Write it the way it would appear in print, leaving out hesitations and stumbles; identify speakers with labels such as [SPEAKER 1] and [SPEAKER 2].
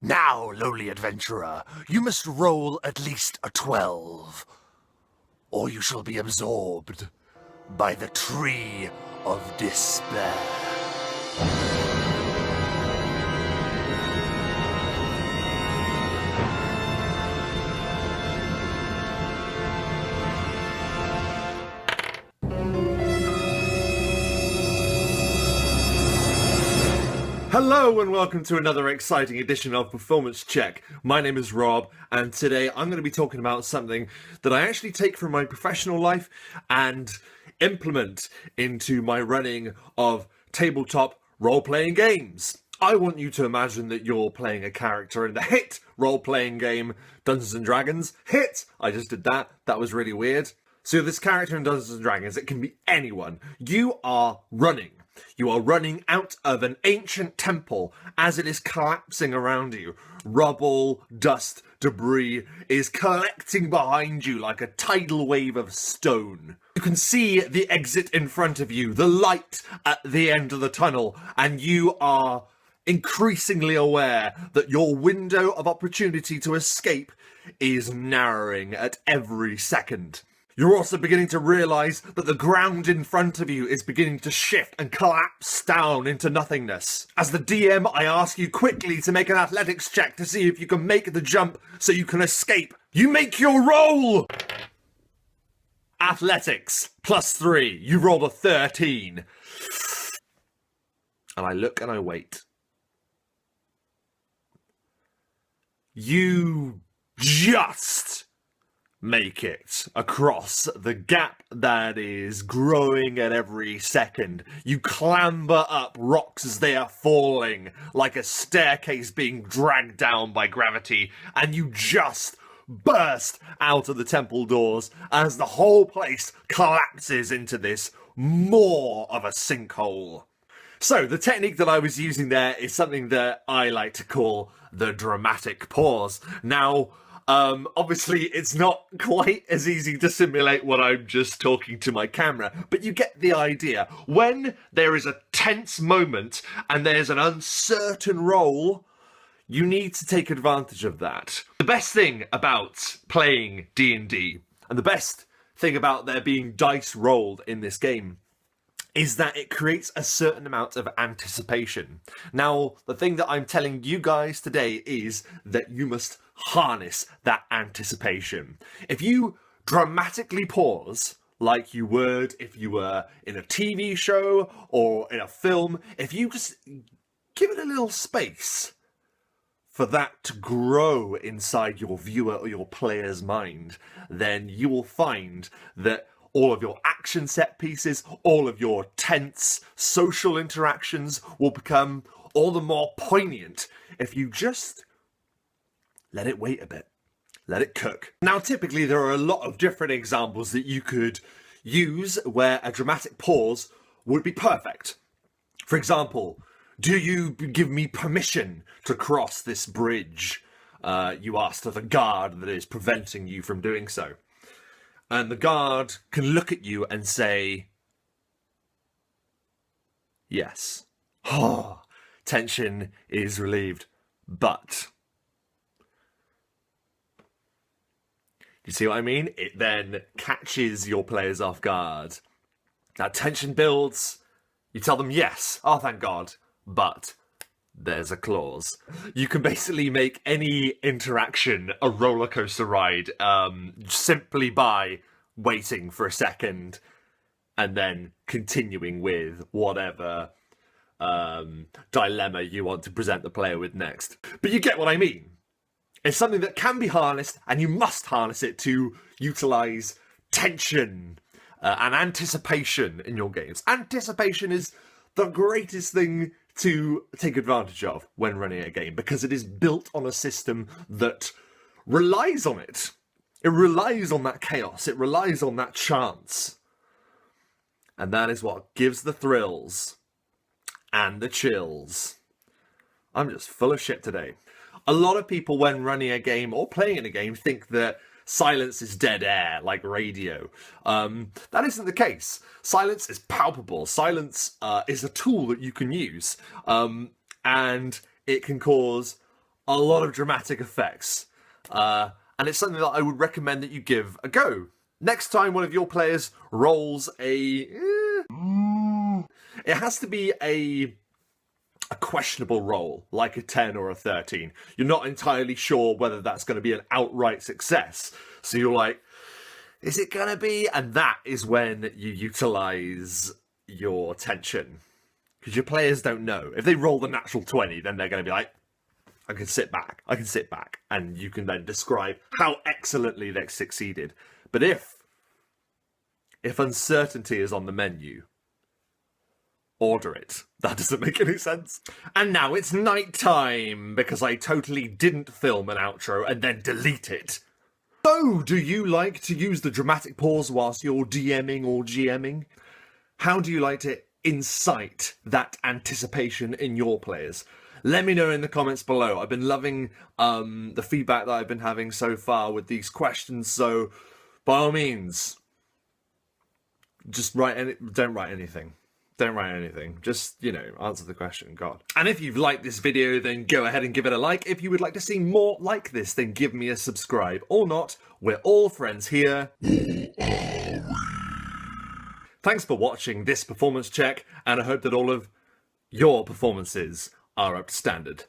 [SPEAKER 1] Now, lowly adventurer, you must roll at least a 12, or you shall be absorbed by the Tree of Despair.
[SPEAKER 2] Hello and welcome to another exciting edition of Performance Check. My name is Rob and today I'm going to be talking about something that I actually take from my professional life and implement into my running of tabletop role-playing games. I want you to imagine that you're playing a character in the hit role-playing game Dungeons & Dragons. Hit! I just did that. That was really weird. So this character in Dungeons & Dragons, it can be anyone. You are running. You are running out of an ancient temple as it is collapsing around you. Rubble, dust, debris is collecting behind you like a tidal wave of stone. You can see the exit in front of you, the light at the end of the tunnel, and you are increasingly aware that your window of opportunity to escape is narrowing at every second. You're also beginning to realise that the ground in front of you is beginning to shift and collapse down into nothingness. As the DM, I ask you quickly to make an athletics check to see if you can make the jump so you can escape. You make your roll! Athletics, +3. You rolled a 13. And I look and I wait. You just make it across the gap that is growing at every second. You clamber up rocks as they are falling, like a staircase being dragged down by gravity, and you just burst out of the temple doors as the whole place collapses into this more of a sinkhole. So the technique that I was using there is something that I like to call the dramatic pause. Now, obviously it's not quite as easy to simulate what I'm just talking to my camera, but you get the idea. When there is a tense moment and there's an uncertain roll, you need to take advantage of that. The best thing about playing D&D, and the best thing about there being dice rolled in this game, is that it creates a certain amount of anticipation. Now, the thing that I'm telling you guys today is that you must harness that anticipation. If you dramatically pause, like you would if you were in a TV show or in a film, if you just give it a little space for that to grow inside your viewer or your player's mind, then you will find that all of your action set pieces, all of your tense social interactions will become all the more poignant if you just let it wait a bit. Let it cook. Now, typically there are a lot of different examples that you could use where a dramatic pause would be perfect. For example, do you give me permission to cross this bridge? You ask of the guard that is preventing you from doing so. And the guard can look at you and say, yes. Oh, tension is relieved. But, you see what I mean? It then catches your players off guard. That tension builds. You tell them yes. Oh, thank God. But there's a clause. You can basically make any interaction a roller coaster ride simply by waiting for a second and then continuing with whatever dilemma you want to present the player with next. But you get what I mean. It's something that can be harnessed, and you must harness it to utilise tension and anticipation in your games. Anticipation is the greatest thing to take advantage of when running a game, because it is built on a system that relies on it. It relies on that chaos. It relies on that chance. And that is what gives the thrills and the chills. I'm just full of shit today. A lot of people, when running a game or playing in a game, think that silence is dead air, like radio. That isn't the case. Silence is palpable. Silence is a tool that you can use. And it can cause a lot of dramatic effects. And it's something that I would recommend that you give a go. Next time one of your players rolls it has to be a questionable roll, like a 10 or a 13. You're not entirely sure whether that's going to be an outright success. So you're like, is it going to be? And that is when you utilize your tension. Because your players don't know. If they roll the natural 20, then they're going to be like, I can sit back. And you can then describe how excellently they succeeded. But if uncertainty is on the menu, order it. That doesn't make any sense. And now it's night time, because I totally didn't film an outro and then delete it. So, do you like to use the dramatic pause whilst you're DMing or GMing? How do you like to incite that anticipation in your players? Let me know in the comments below. I've been loving the feedback that I've been having so far with these questions, so by all means, just don't write anything. Don't write anything. Just, answer the question, God. And if you've liked this video, then go ahead and give it a like. If you would like to see more like this, then give me a subscribe. Or not, we're all friends here. Thanks for watching this performance check, and I hope that all of your performances are up to standard.